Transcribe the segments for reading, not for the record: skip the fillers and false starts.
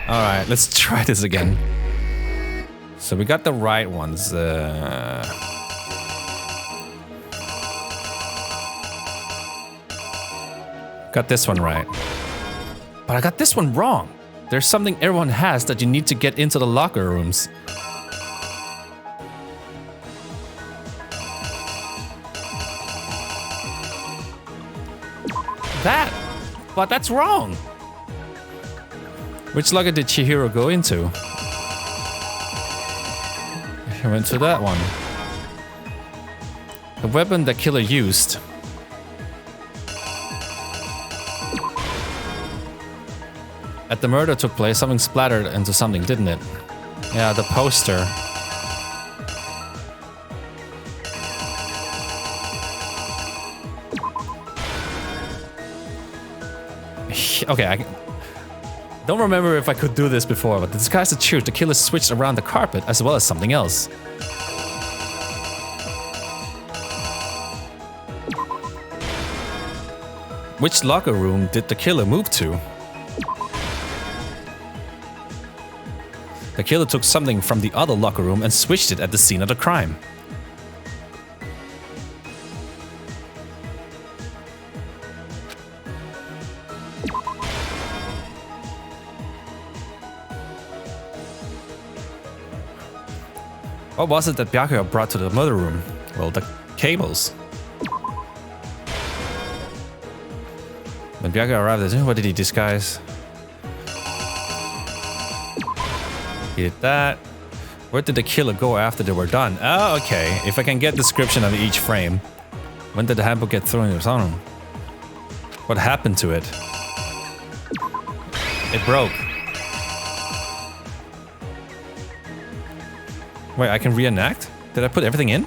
Alright, let's try this again. So we got the right ones. Got this one right. But I got this one wrong. There's something everyone has that you need to get into the locker rooms. That! But that's wrong! Which locker did Chihiro go into? He went to that one. The weapon the killer used. At the murder took place, something splattered into something, didn't it? Yeah, the poster. Okay, I don't remember if I could do this before, but to disguise the truth, the killer switched around the carpet as well as something else. Which locker room did the killer move to? The killer took something from the other locker room and switched it at the scene of the crime. What was it that Byakuya brought to the mother room? Well, the cables. When Byakuya arrived, what did he disguise? He did that. Where did the killer go after they were done? Oh, okay. If I can get description of each frame. When did the handbook get thrown in his arm? What happened to it? It broke. Wait, I can reenact? Did I put everything in?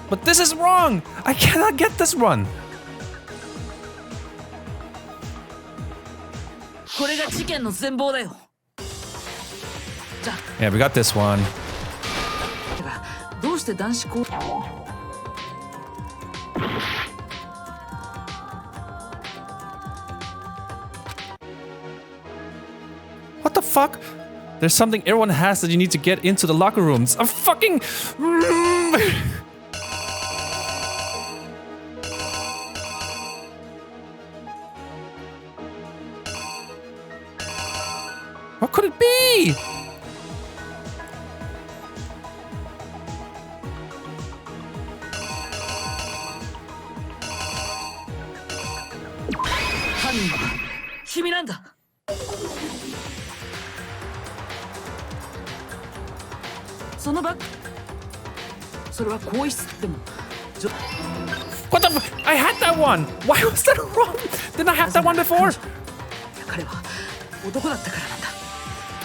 But this is wrong! I cannot get this one! Yeah, we got this one. What the fuck? There's something everyone has that you need to get into the locker rooms. I'm fucking... What could it be? What the f- I had that one! Why was that wrong? Didn't I have that one before?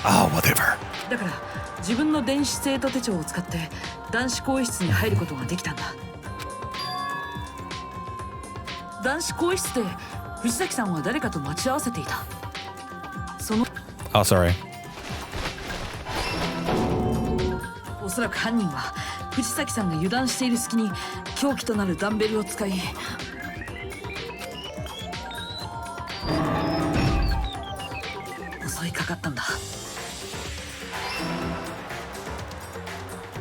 Oh, whatever. だから自分の電子生徒手帳を使って男子更衣室に入ることができたんだ。男子更衣室で藤崎さんは誰かと待ち合わせていた。その Oh, sorry. おそらく犯人は藤崎さんが油断している隙に凶器となるダンベルを使い襲いかかったんだ。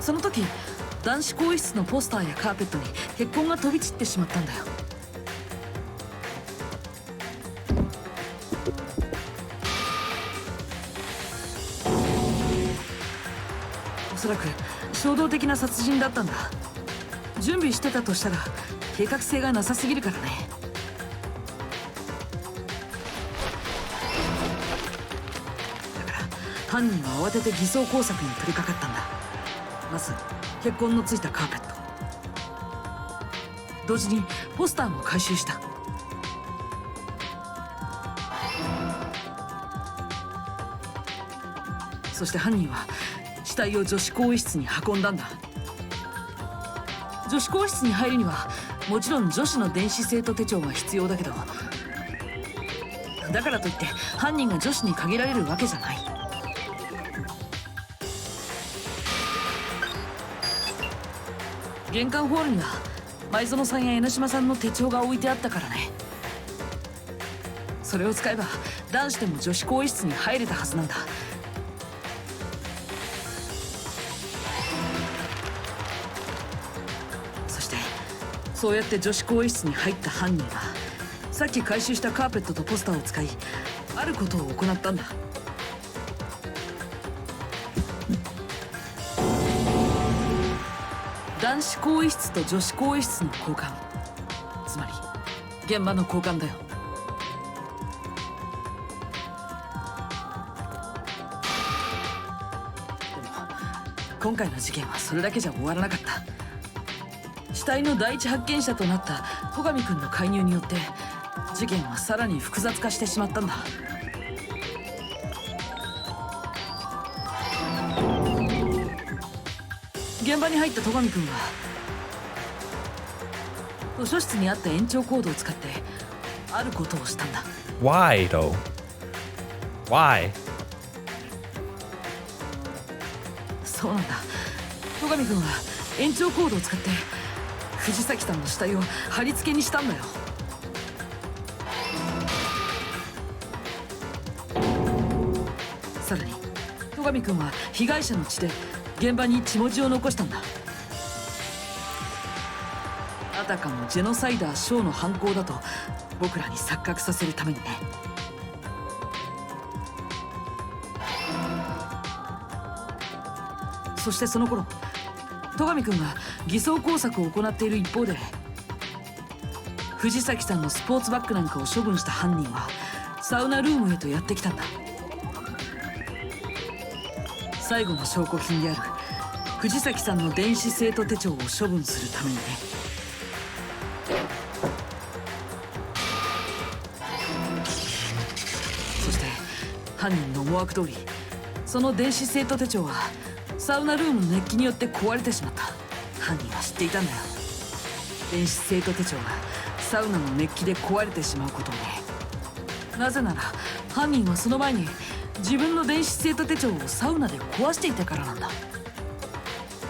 その時男子更衣室のポスターやカーペットに血痕が飛び散ってしまったんだよ。おそらく衝動的な殺人だったんだ。準備してたとしたら計画性がなさすぎるからね。だから犯人は慌てて偽装工作に取り掛かったんだ。まず血痕のついたカーペット、同時にポスターも回収した。そして犯人は死体を女子更衣室に運んだんだ。女子更衣室に入るにはもちろん女子の電子生徒手帳が必要だけど、だからといって犯人が女子に限られるわけじゃない。玄関ホールには前園さんや江ノ島さんの手帳が置いてあったからね。それを使えば男子でも女子更衣室に入れたはずなんだ。そしてそうやって女子更衣室に入った犯人はさっき回収したカーペットとポスターを使いあることを行ったんだ。男子更衣室と女子更衣室の交換、つまり現場の交換だよ。でも今回の事件はそれだけじゃ終わらなかった。死体の第一発見者となった戸上君の介入によって事件はさらに複雑化してしまったんだ。現場に入った戸上君は図書室にあった延長コードを使ってあることをしたんだ。 Why though? Why? そうなんだ。戸上君は延長コードを使って藤崎さんの死体を貼り付けにしたんだよ。さらに戸上君は被害者の血で現場に血文字を残したんだ。あたかもジェノサイダーショーの犯行だと僕らに錯覚させるためにね。そしてその頃戸上君が偽装工作を行っている一方で藤崎さんのスポーツバッグなんかを処分した犯人はサウナルームへとやってきたんだ。最後の証拠品である藤崎さんの電子生徒手帳を処分するためにね。そして犯人の思惑通りその電子生徒手帳はサウナルームの熱気によって壊れてしまった。犯人は知っていたんだよ。電子生徒手帳がサウナの熱気で壊れてしまうことをね。なぜなら犯人はその前に自分の電子生徒手帳をサウナで壊していたからなんだ。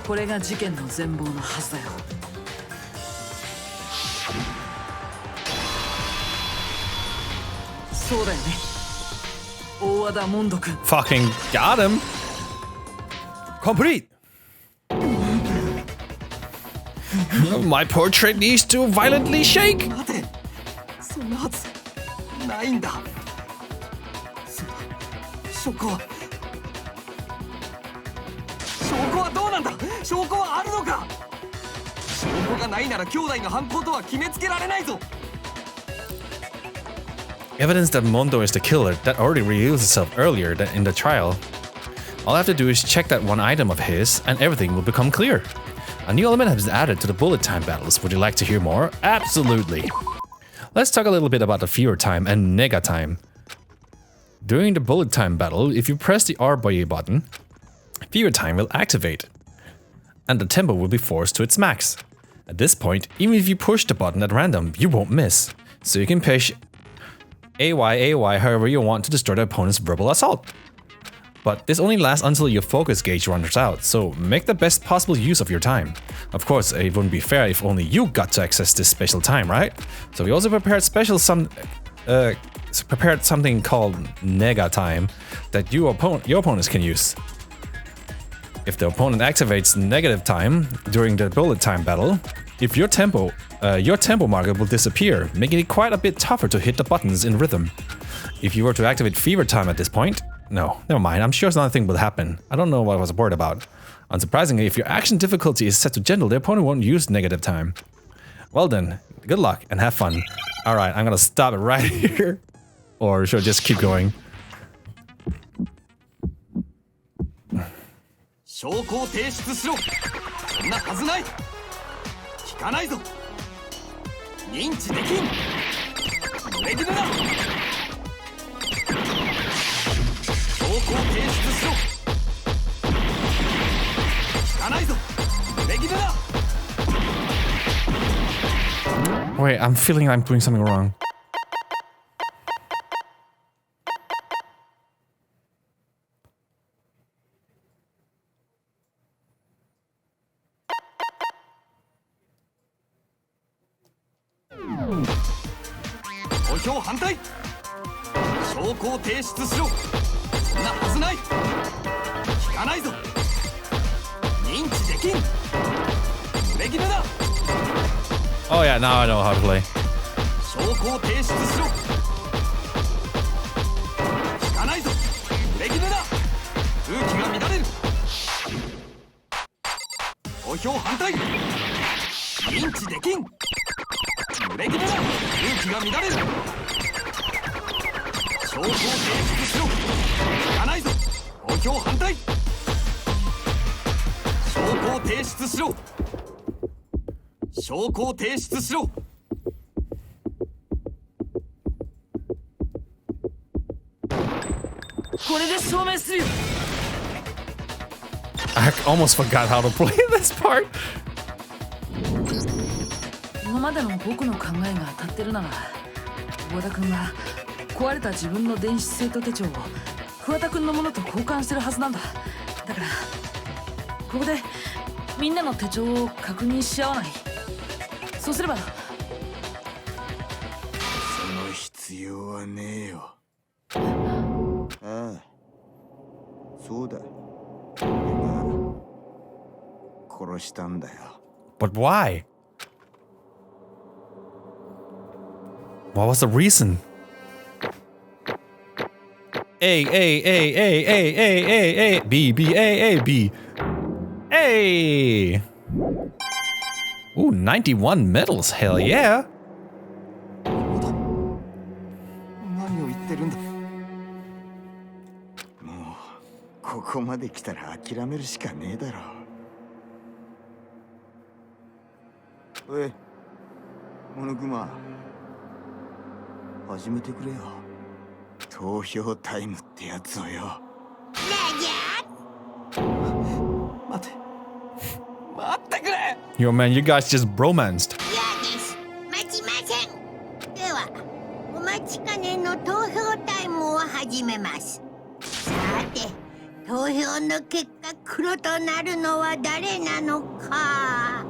これが事件の全貌のはずだよ。そうだよね、大和田モンド君。 Fucking got him! Complete! My portrait needs to violently shake! 待て、そんなはずないんだ。そうだ、証拠はどうなんだ。証拠はあるのか。証拠がないなら兄弟の犯行とは決めつけられないぞ。 Evidence that Mondo is the killer that already revealed itself earlier in the trial. All I have to do is check that one item of his, and everything will become clear. A new element has been added to the bullet time battles. Would you like to hear more? Absolutely. Let's talk a little bit about the fever time and nega time. During the bullet time battle, if you press the RB button, fever time will activate, and the tempo will be forced to its max. At this point, even if you push the button at random, you won't miss. So you can push AY however you want to destroy the opponent's verbal assault. But this only lasts until your focus gauge runs out, so make the best possible use of your time. Of course, it wouldn't be fair if only you got to access this special time, right? So we also prepared something called nega time that your opponents can use. If the opponent activates negative time during the bullet time battle, if your tempo marker will disappear, making it quite a bit tougher to hit the buttons in rhythm. If you were to activate fever time at this point, no, never mind, I'm sure nothing will happen. I don't know what I was worried about. Unsurprisingly, if your action difficulty is set to gentle, the opponent won't use negative time. Well then, good luck and have fun. Alright, I'm gonna stop it right here. Or should I just keep going? 証拠を提出しろ。そんなはずない。聞かないぞ。認知できん。濡れ衣だ。証拠を提出しろ。聞かないぞ。濡れ衣だ。 Wait, I'm feeling I'm doing something wrong. 投票反対証拠を提出しろそんなはずない聞かないぞ認知できん濡れ衣だ Oh yeah, now I know how to play. 証拠を提出しろ聞かないぞ濡れ衣だ空気が乱れる投票反対認知できん濡れ衣だ空気が乱れる証拠を提出しろ聞かないぞ投票反対証拠を提出しろ証拠を提出しろこれで証明するよ I almost forgot how to play this part. 今までの僕の考えが当たってるなら郷田君は壊れた自分の電子生徒手帳を桑田君のものと交換してるはずなんだ。だからここでみんなの手帳を確認し合わない。そうすればその必要はねえよ。ああ、そうだ。俺が殺したんだよ。 But why? What was the reason? A, A, A, A, A, A, A, A, B, B, A, A, B. A. Ooh, 91 medals. Hell yeah. 何を言ってるんだもうここまで来たら諦めるしかねえだろ。おい、モノグマ、始めてくれよ。投票タイムってやつをよ。待て待ってくれ Yo, man, you guys just bromanced. 嫌です。待ちません。では、お待ちかねの投票タイムを始めます。さて、投票の結果、黒となるのは誰なのか。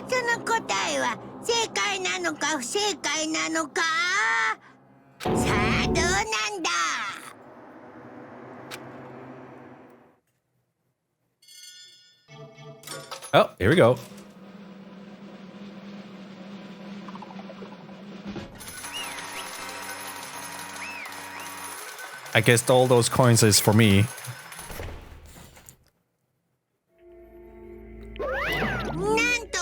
その答えは正解なのか不正解なのか。さあ、どうなんだ。Oh, here we go. I guess all those coins is for me. なんと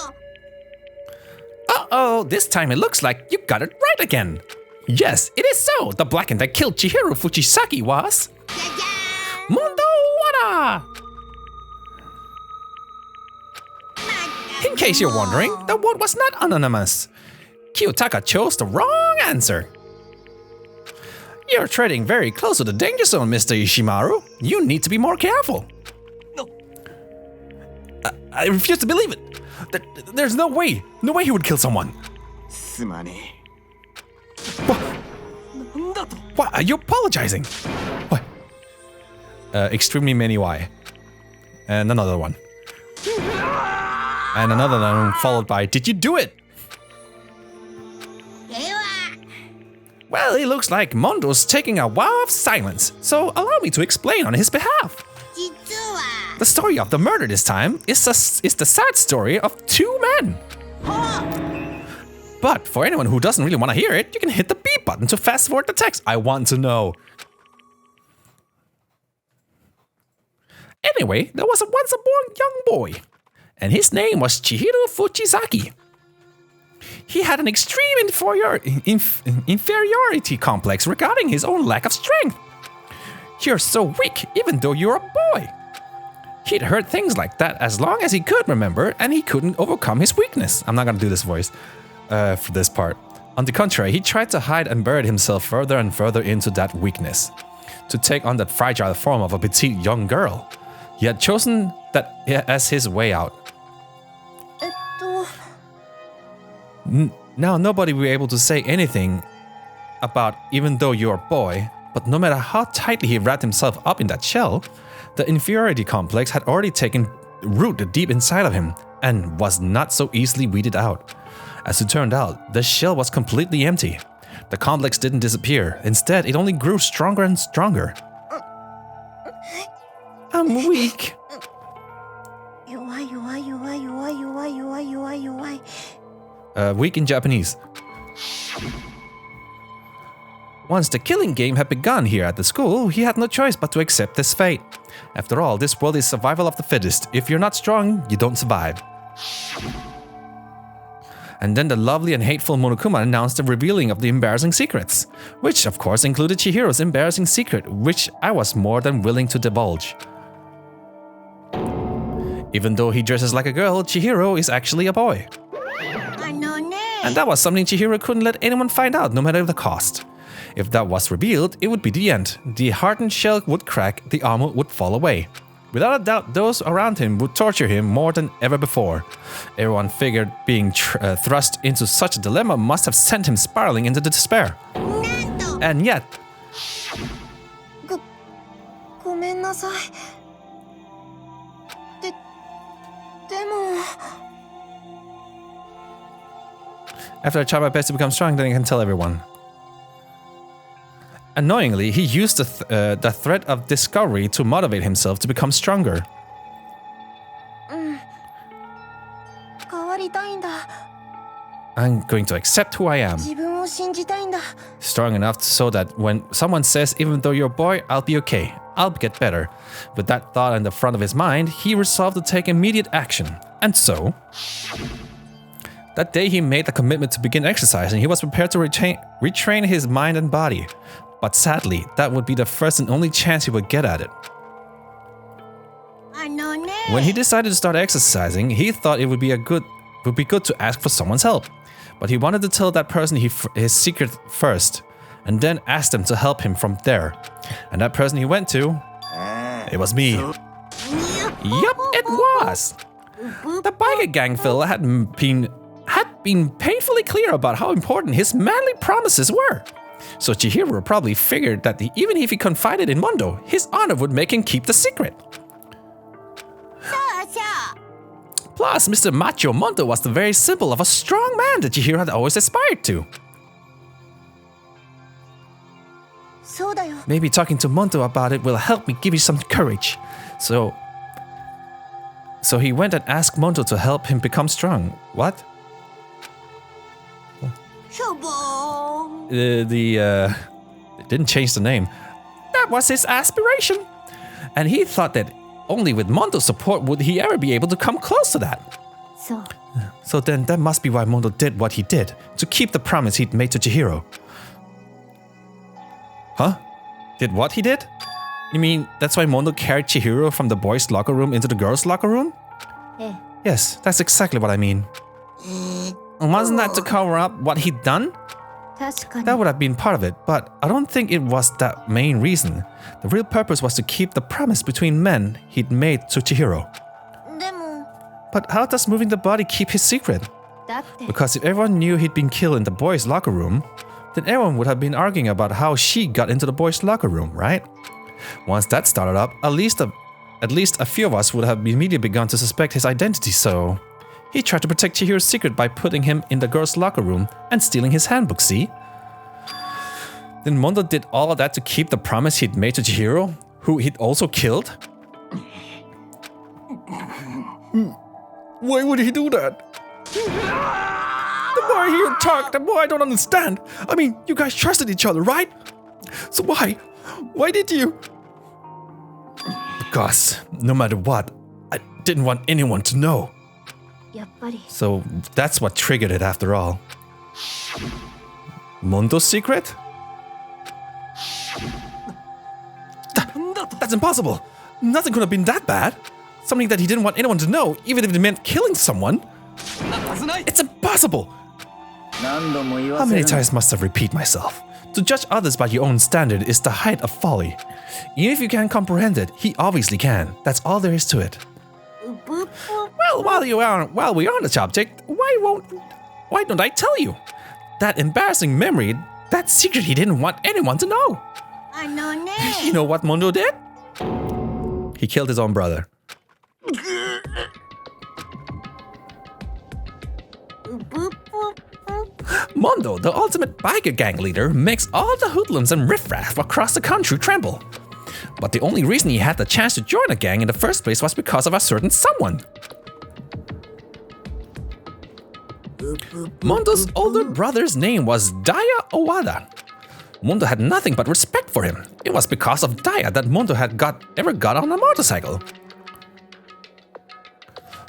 Uh-oh, this time it looks like you got it right again. Yes, it is so. The black that killed Chihiro Fujisaki was... じゃじゃーん。 Mundo Wada! In case you're wondering, the vote was not anonymous. Kiyotaka chose the wrong answer. You're treading very close to the danger zone, Mr. Ishimaru. You need to be more careful. No. I refuse to believe it. There's no way. No way he would kill someone. すまねなんだと What? Are you apologizing? What? Extremely many Y. And another one. And another one followed by, did you do it? では Well, it looks like Mondo's taking a vow of silence, so allow me to explain on his behalf. 実は The story of the murder this time is the sad story of two men. But for anyone who doesn't really want to hear it, you can hit the B button to fast forward the text. I want to know. Anyway, there was once a born young boy, and his name was Chihiro Fujisaki. He had an extreme inferiority complex regarding his own lack of strength. You're so weak, even though you're a boy. He'd heard things like that as long as he could remember, and he couldn't overcome his weakness. I'm not gonna do this voice for this part. On the contrary, he tried to hide and buried himself further and further into that weakness, to take on that fragile form of a petite young girl. He had chosen that as his way out. Now nobody will be able to say anything about even though you're a boy, but no matter how tightly he wrapped himself up in that shell, the inferiority complex had already taken root deep inside of him and was not so easily weeded out. As it turned out, the shell was completely empty. The complex didn't disappear. Instead, it only grew stronger and stronger. I'm weak. Weak in Japanese. Once the killing game had begun here at the school, he had no choice but to accept this fate. After all, this world is survival of the fittest. If you're not strong, you don't survive. And then the lovely and hateful Monokuma announced the revealing of the embarrassing secrets, which of course included Chihiro's embarrassing secret, which I was more than willing to divulge. Even though he dresses like a girl, Chihiro is actually a boy. And that was something Chihiro couldn't let anyone find out, no matter the cost. If that was revealed, it would be the end. The hardened shell would crack, the armor would fall away. Without a doubt, those around him would torture him more than ever before. Everyone figured being thrust into such a dilemma must have sent him spiraling into despair. And yet... After I try my best to become strong, then I can tell everyone. Annoyingly, he used the threat of discovery to motivate himself to become stronger. I'm going to accept who I am. Strong enough so that when someone says, even though you're a boy, I'll be okay. I'll get better. With that thought in the front of his mind, he resolved to take immediate action. And so... that day he made the commitment to begin exercising. He was prepared to retrain his mind and body. But sadly, that would be the first and only chance he would get at it. When he decided to start exercising, he thought it would be good to ask for someone's help. But he wanted to tell that person his secret first, and then ask them to help him from there. And that person he went to, it was me. Yup, it was! The biker gang fella had been painfully clear about how important his manly promises were. So Chihiro probably figured that even if he confided in Mondo, his honor would make him keep the secret. Plus, Mr. Macho Mondo was the very symbol of a strong man that Chihiro had always aspired to. Maybe talking to Mondo about it will help me give you some courage. So he went and asked Mondo to help him become strong. What? They didn't change the name. That was his aspiration. And he thought that only with Mondo's support would he ever be able to come close to that. So then that must be why Mondo did what he did, to keep the promise he'd made to Chihiro. Huh? Did what he did? You mean that's why Mondo carried Chihiro from the boys' locker room into the girls' locker room? Yes, that's exactly what I mean. Wasn't that to cover up what he'd done? That would have been part of it, but I don't think it was that main reason. The real purpose was to keep the promise between men he'd made to Chihiro. But how does moving the body keep his secret? Because if everyone knew he'd been killed in the boys' locker room, then everyone would have been arguing about how she got into the boys' locker room, right? Once that started up, at least a few of us would have immediately begun to suspect his identity, so... he tried to protect Chihiro's secret by putting him in the girls' locker room and stealing his handbook, see? Then Mondo did all of that to keep the promise he'd made to Chihiro, who he'd also killed? Why would he do that? The more I hear him talk, the more I don't understand. I mean, you guys trusted each other, right? So why? Why did you? Because, no matter what, I didn't want anyone to know. So that's what triggered it after all. Mondo's secret? That's impossible! Nothing could have been that bad. Something that he didn't want anyone to know, even if it meant killing someone. It's impossible! How many times must I repeat myself? To judge others by your own standard is the height of folly. Even if you can't comprehend it, he obviously can. That's all there is to it. Well, while we're on the subject, why don't I tell you? That embarrassing memory, that secret he didn't want anyone to know. You know what Mondo did? He killed his own brother. Mondo, the ultimate biker gang leader, makes all the hoodlums and riffraff across the country tremble. But the only reason he had the chance to join a gang in the first place was because of a certain someone. Mondo's older brother's name was Daya Owada. Mondo had nothing but respect for him. It was because of Daya that Mondo had ever got on a motorcycle.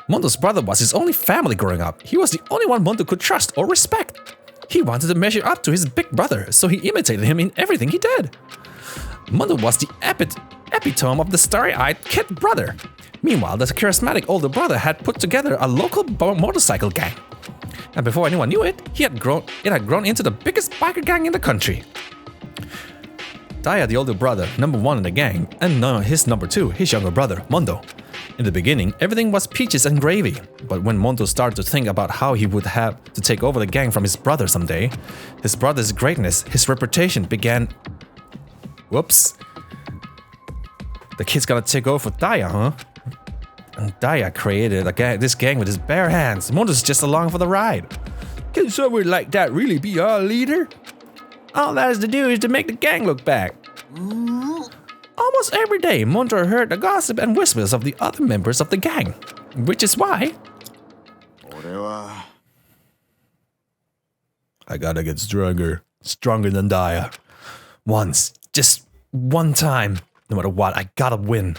Mondo's brother was his only family growing up. He was the only one Mondo could trust or respect. He wanted to measure up to his big brother, so he imitated him in everything he did. Mondo was the epitome of the starry-eyed kid brother. Meanwhile, the charismatic older brother had put together a local motorcycle gang. And before anyone knew it, it had grown into the biggest biker gang in the country. Daya, the older brother, number one in the gang, and his number two, his younger brother, Mondo. In the beginning, everything was peaches and gravy, but when Mondo started to think about how he would have to take over the gang from his brother someday, his brother's greatness, his reputation began... Whoops. The kid's gonna take over for Daya, huh? And Daya created this gang with his bare hands. Mondo's just along for the ride. Can someone like that really be our leader? All that has to do is to make the gang look back. Almost every day, Mondo heard the gossip and whispers of the other members of the gang, which is why I gotta get stronger than Daya. Once, just one time, no matter what, I gotta win.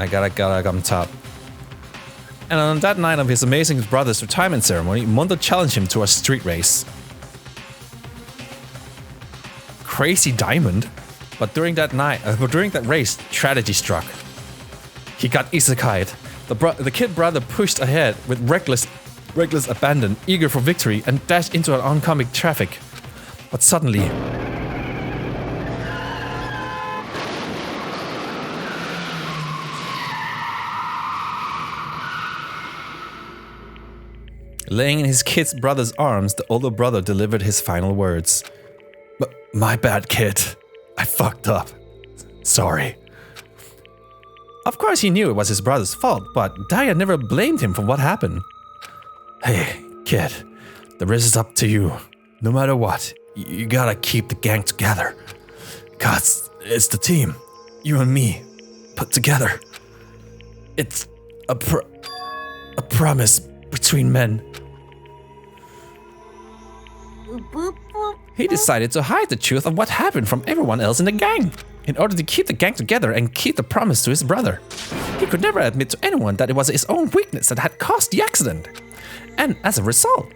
I gotta come top. And on that night of his amazing brother's retirement ceremony, Mondo challenged him to a street race. Crazy Diamond. But during that race, tragedy struck. He got isekai'd. The kid brother pushed ahead with reckless abandon, eager for victory, and dashed into an oncoming traffic. But suddenly, laying in his kid's brother's arms, the older brother delivered his final words. My bad, kid. I fucked up. Sorry. Of course he knew it was his brother's fault, but Daya never blamed him for what happened. Hey, kid. The rest is up to you. No matter what, you gotta keep the gang together. Cause it's the team. You and me. Put together. It's a promise between men. He decided to hide the truth of what happened from everyone else in the gang, in order to keep the gang together and keep the promise to his brother. He could never admit to anyone that it was his own weakness that had caused the accident. And as a result,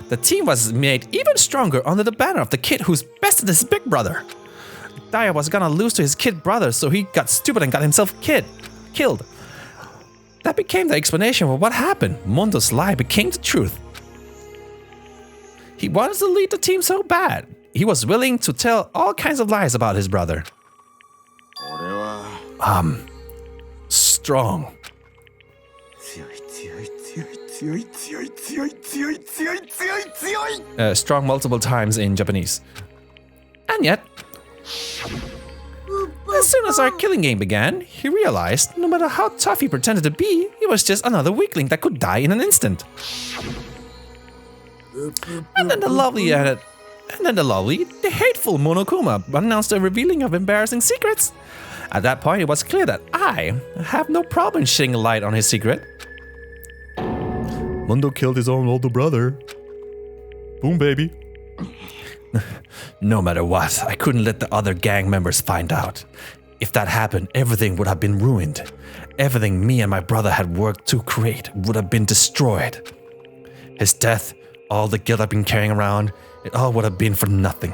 the team was made even stronger under the banner of the kid who's bested his big brother. Daya was gonna lose to his kid brother, so he got stupid and got himself killed. That became the explanation for what happened. Mondo's lie became the truth. He wanted to lead the team so bad, he was willing to tell all kinds of lies about his brother. Strong. Strong multiple times in Japanese. And yet, as soon as our killing game began, he realized no matter how tough he pretended to be, he was just another weakling that could die in an instant. And then the lovely, the hateful Monokuma announced a revealing of embarrassing secrets. At that point, it was clear that I have no problem shedding light on his secret. Mondo killed his own older brother. Boom, baby. No matter what, I couldn't let the other gang members find out. If that happened, everything would have been ruined. Everything me and my brother had worked to create would have been destroyed. His death, all the guilt I've been carrying around, it all would have been for nothing.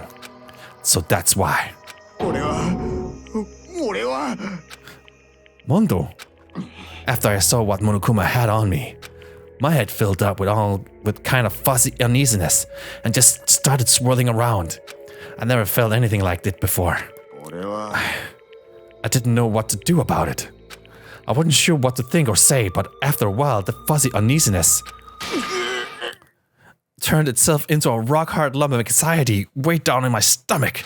So that's why. Mondo. After I saw what Monokuma had on me, my head filled up with kind of fuzzy uneasiness and just started swirling around. I never felt anything like it before. I didn't know what to do about it. I wasn't sure what to think or say, but after a while, the fuzzy uneasiness turned itself into a rock-hard lump of anxiety way down in my stomach.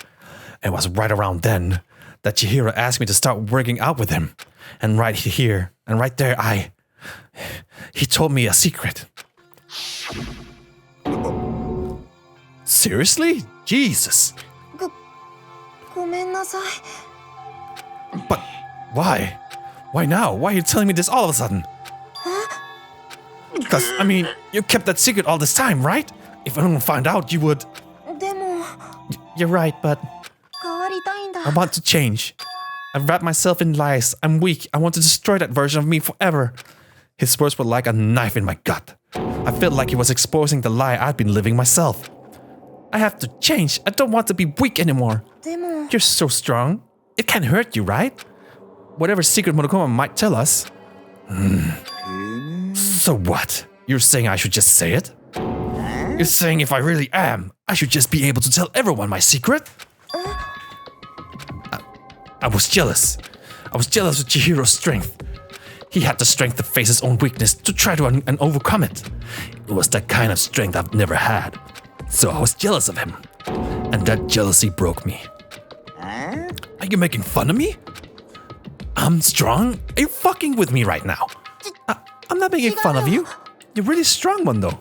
It was right around then that Chihiro asked me to start working out with him. And right here, and right there, I He told me a secret. Seriously? Jesus. ごめんなさい。 But why? Why now? Why are you telling me this all of a sudden? Because, I mean, you kept that secret all this time, right? If anyone found out, you would... でも You're right, but 変わりたいんだ。 I want to change. I've wrapped myself in lies. I'm weak. I want to destroy that version of me forever. His words were like a knife in my gut. I felt like he was exposing the lie I'd been living myself. I have to change. I don't want to be weak anymore. でも You're so strong. It can't hurt you, right? Whatever secret Monokuma might tell us. So what? You're saying I should just say it? You're saying if I really am, I should just be able to tell everyone my secret? I was jealous. I was jealous of Chihiro's strength. He had the strength to face his own weakness, to try to and overcome it. It was that kind of strength I've never had. So I was jealous of him. And that jealousy broke me. Are you making fun of me? I'm strong? Are you fucking with me right now? I'm not making fun of you. You're really strong, Mondo.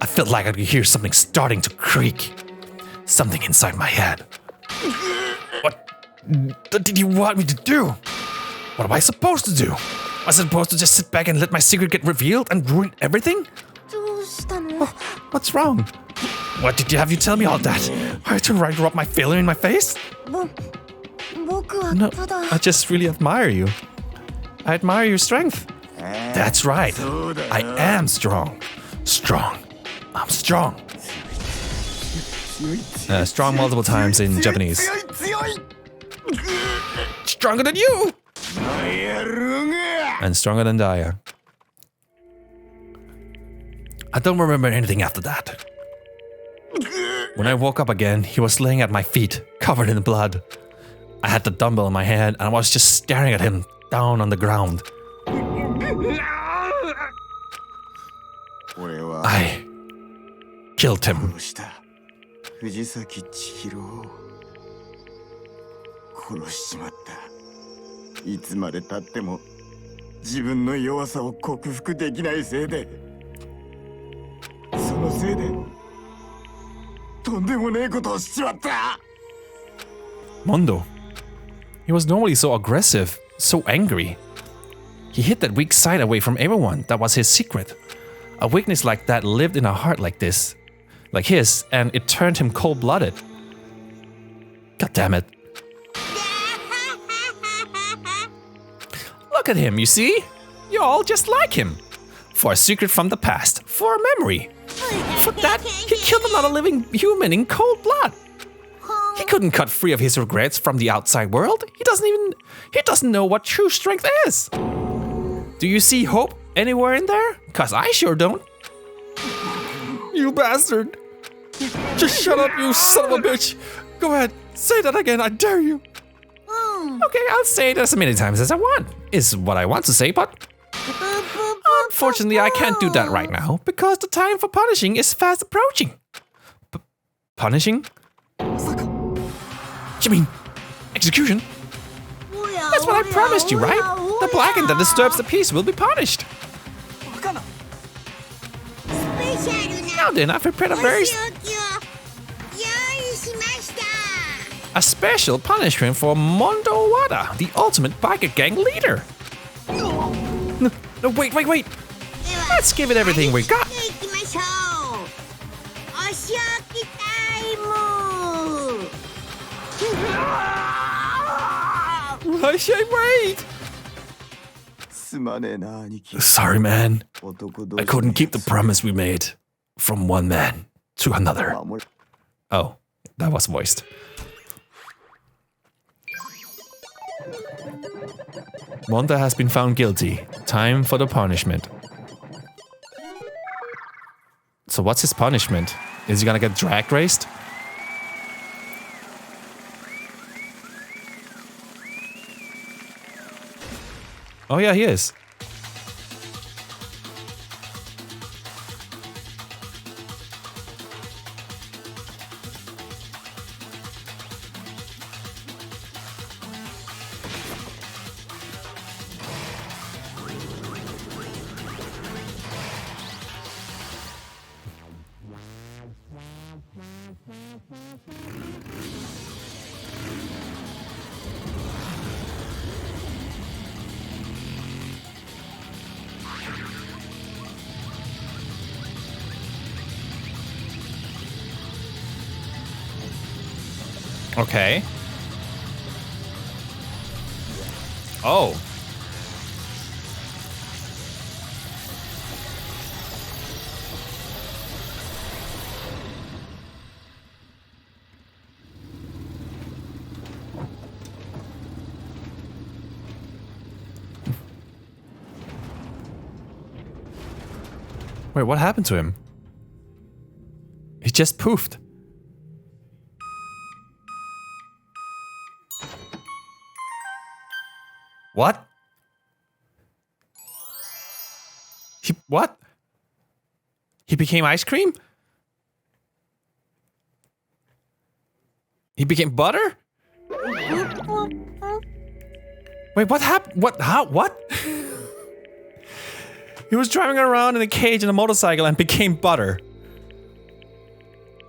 I felt like I could hear something starting to creak. Something inside my head. What did you want me to do? What am I supposed to do? Was I supposed to just sit back and let my secret get revealed and ruin everything? どうしたの？ What's wrong? What did you have you tell me all that? Why did you rub my failure in my face? 僕は No, ただ I just really admire you. I admire your strength. That's right. I am strong. Strong. I'm strong. Strong multiple times in Japanese. Stronger than you! And stronger than Daya. I don't remember anything after that. When I woke up again, he was laying at my feet, covered in blood. I had the dumbbell in my hand and I was just staring at him down on the ground. I killed him. 殺した藤崎千尋を殺しちまった。いつまで経っても自分の弱さを克服できないせいで、そのせいでとんでもねえことをしちまった。 Mondo. He was normally so aggressive, so angry. He hid that weak side away from everyone. That was his secret. A weakness like that lived in a heart like this, like his, and it turned him cold-blooded. God damn it. Look at him, you see? You're all just like him. For a secret from the past, for a memory. For that, he killed another living human in cold blood. He couldn't cut free of his regrets from the outside world. He doesn't know what true strength is. Do you see hope anywhere in there? Cause I sure don't. You bastard. Just shut up, you son of a bitch. Go ahead, say that again, I dare you. Okay, I'll say it as many times as I want, is what I want to say, but unfortunately I can't do that right now, because the time for punishing is fast approaching. Punishing? You mean execution? That's what I promised you, right? The blackened that disturbs the peace will be punished. Now then, I've prepared a special punishment for Mondo Wada, the ultimate biker gang leader. No, wait. Let's give it everything we got. I say wait. すまねえな兄貴。 Sorry, man. 男同 I 士 couldn't keep the promise we made from one man to another. 守る Oh, that was voiced. Monta has been found guilty. Time for the punishment. So what's his punishment? Is he gonna get drag raced? Oh yeah, he is. Okay. Oh. Wait, what happened to him? He just poofed. What? What? He became ice cream? He became butter? Wait, what happened? What? How? What? He was driving around in a cage in a motorcycle and became butter.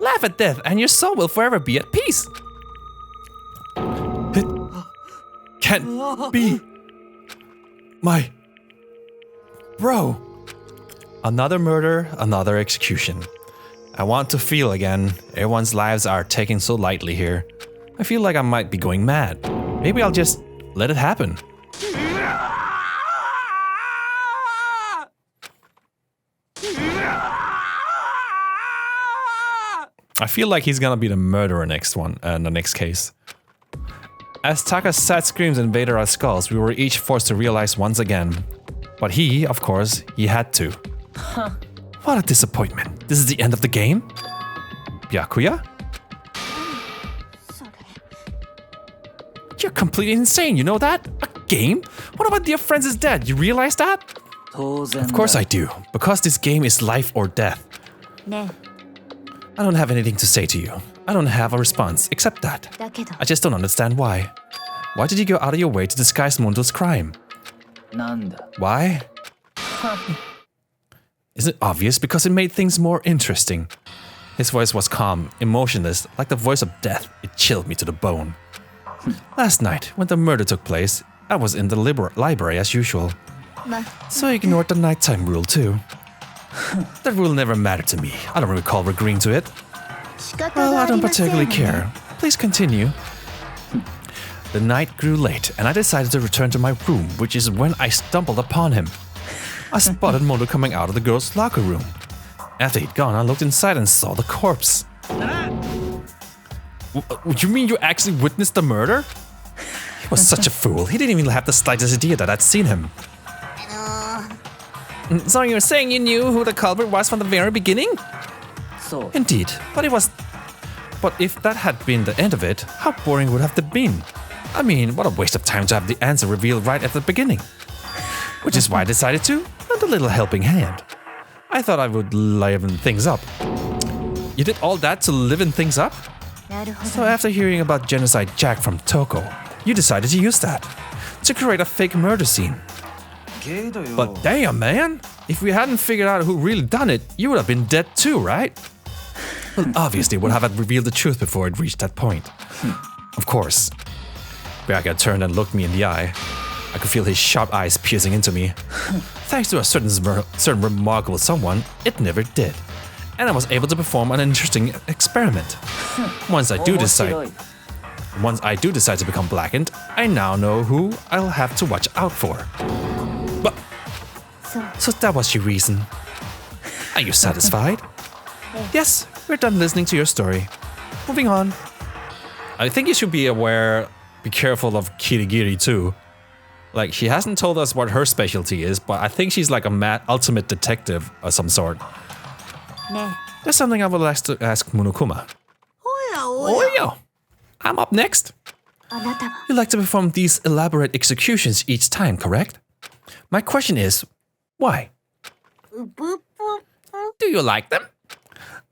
Laugh at death and your soul will forever be at peace. It can't be. My bro. Another murder, another execution. I want to feel again. Everyone's lives are taken so lightly here. I feel like I might be going mad. Maybe I'll just let it happen. I feel like he's gonna be the murderer next one, the next case. As Taka's sad screams invaded our skulls, we were each forced to realize once again. But he, of course, he had to. What a disappointment. This is the end of the game? Byakuya? You're completely insane, you know that? A game? What about Dear Friends is dead? You realize that? Of course I do, because this game is life or death. I don't have anything to say to you. I don't have a response, except that. I just don't understand why. Why did you go out of your way to disguise Mundo's crime? Why? Is it obvious? Because it made things more interesting. His voice was calm, emotionless, like the voice of death. It chilled me to the bone. Last night, when the murder took place, I was in the library as usual. So I ignored the nighttime rule too. That rule never mattered to me. I don't recall agreeing to it. Well, I don't particularly care. Please continue. The night grew late, and I decided to return to my room, which is when I stumbled upon him. I spotted Mondo coming out of the girls' locker room. After he'd gone, I looked inside and saw the corpse. You mean you actually witnessed the murder? He was such a fool. He didn't even have the slightest idea that I'd seen him. So you're saying you knew who the culprit was from the very beginning? Indeed, but if that had been the end of it, how boring would have it been? I mean, what a waste of time to have the answer revealed right at the beginning. Which is why I decided to lend a little helping hand. I thought I would liven things up. You did all that to liven things up? So after hearing about Genocide Jack from Toko, you decided to use that to create a fake murder scene. But damn, man, if we hadn't figured out who really done it, you would have been dead too, right? Well, obviously would have revealed the truth before it reached that point. Of course. Byakuya turned and looked me in the eye. I could feel his sharp eyes piercing into me. Thanks to a certain remarkable someone, it never did. And I was able to perform an interesting experiment. Once I do decide to become blackened, I now know who I'll have to watch out for. But so that was your reason. Are you satisfied? Yes, we're done listening to your story. Moving on. I think you should be careful of Kirigiri too. Like, she hasn't told us what her specialty is, but I think she's like a ultimate detective of some sort. There's something I would like to ask Monokuma. Oyo! I'm up next. You like to perform these elaborate executions each time, correct? My question is, why? Do you like them?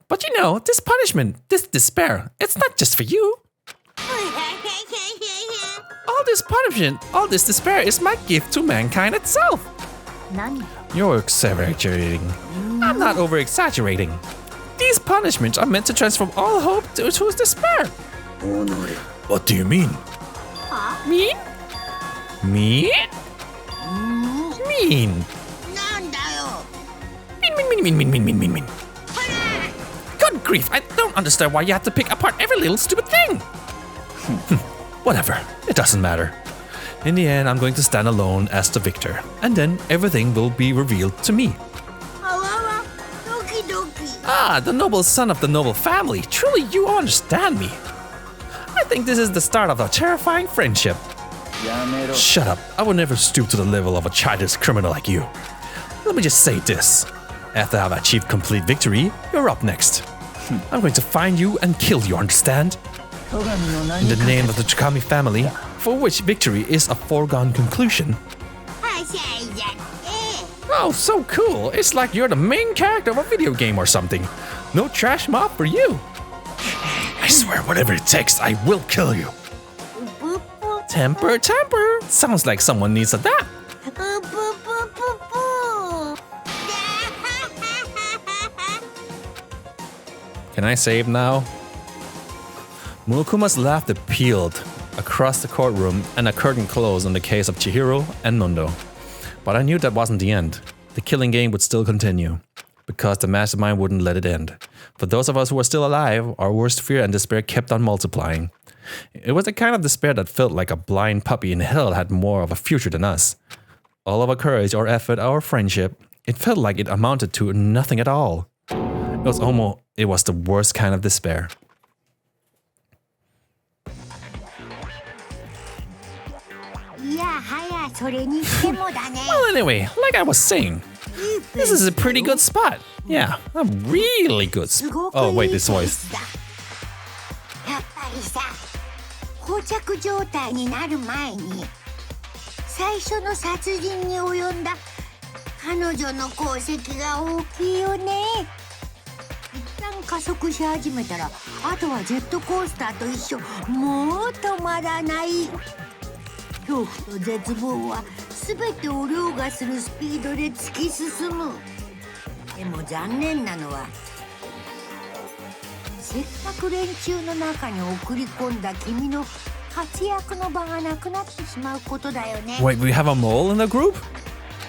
But you know, this punishment, this despair, it's not just for you. All this punishment, all this despair is my gift to mankind itself. You're exaggerating. I'm not over-exaggerating. These punishments are meant to transform all hope to despair. What do you mean? Mean? Mean? Mean. Mean. Good grief, I don't understand why you have to pick apart every little stupid thing. Whatever, it doesn't matter. In the end, I'm going to stand alone as the victor, and then everything will be revealed to me. Awawa, doki doki. Ah, the noble son of the noble family. Truly, you understand me. I think this is the start of a terrifying friendship. Shut up. I would never stoop to the level of a childish criminal like you. Let me just say this. After I've achieved complete victory, you're up next. I'm going to find you and kill you, understand? In the name of the Takami family, for which victory is a foregone conclusion. Oh, so cool. It's like you're the main character of a video game or something. No trash mob for you. I swear, whatever it takes, I will kill you. Temper, temper. Sounds like someone needs a nap. Can I save now? Murokuma's laughter peeled across the courtroom and a curtain closed on the case of Chihiro and Mundo. But I knew that wasn't the end. The killing game would still continue, because the mastermind wouldn't let it end. For those of us who were still alive, our worst fear and despair kept on multiplying. It was the kind of despair that felt like a blind puppy in hell had more of a future than us. All of our courage, our effort, our friendship, it felt like it amounted to nothing at all. It was the worst kind of despair. Well, anyway, like I was saying, this is a pretty good spot. Yeah, a really good spot. Oh, wait, this voice. やっぱりさ、膠着状態になる前に最初の殺人に及んだ彼女の功績が大きいよね。一旦加速し始めたら、あとはジェットコースターと一緒、もう止まらない。恐怖と絶望は全てを凌駕するスピードで突き進む。でも残念なのは、せっかく連中の中に送り込んだ君の活躍の場がなくなってしまうことだよね。Wait, we have a mole in the group?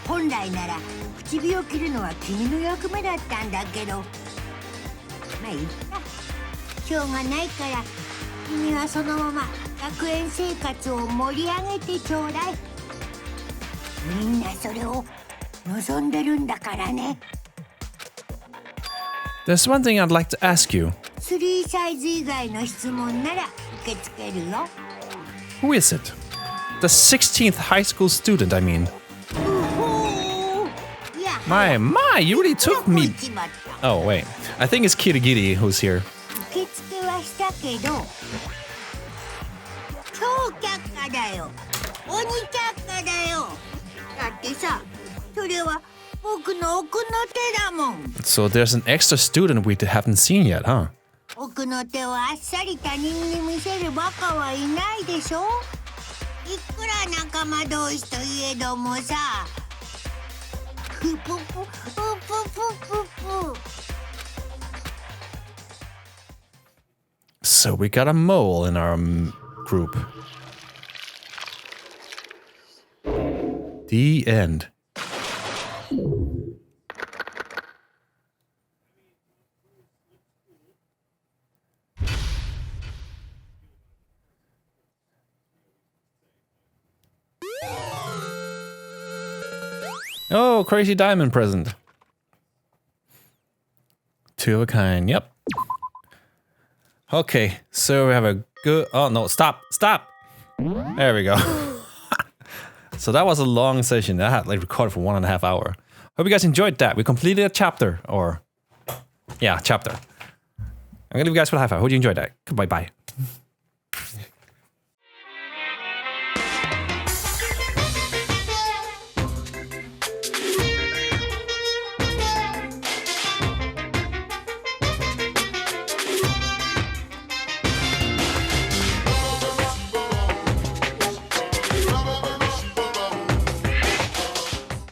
本来なら口火を切るのは君の役目だったんだけど、まあいいか。しょうがないから君はそのまま学園生活を盛り上げてちょうだい。みんなそれを望んでるんだからね。There's one thing I'd like to ask you. 3サイズ以外の質問なら受け付けるよ。Who is it? The 16th high school student, I mean. My, you really took me. Oh, wait. I think it's Kirigiri who's here. 受付はしたけど、超却下だよ。鬼却下だよ。だってさ、それは僕の奥の手だもん。So there's an extra student we haven't seen yet, huh? 奥の手をあっさり他人に見せるバカはいないでしょ。いくら仲間同士といえどもさ。ふぷぷぷぷぷぷ。So we got a mole in our group. The end. Oh, crazy diamond present. Two of a kind, yep. Okay, so we have a good... Oh, no, stop. There we go. So that was a long session. I had like recorded for 1.5 hours. Hope you guys enjoyed that. We completed a chapter, or... Yeah, chapter. I'm gonna leave you guys with a high five. Hope you enjoyed that. Goodbye, bye.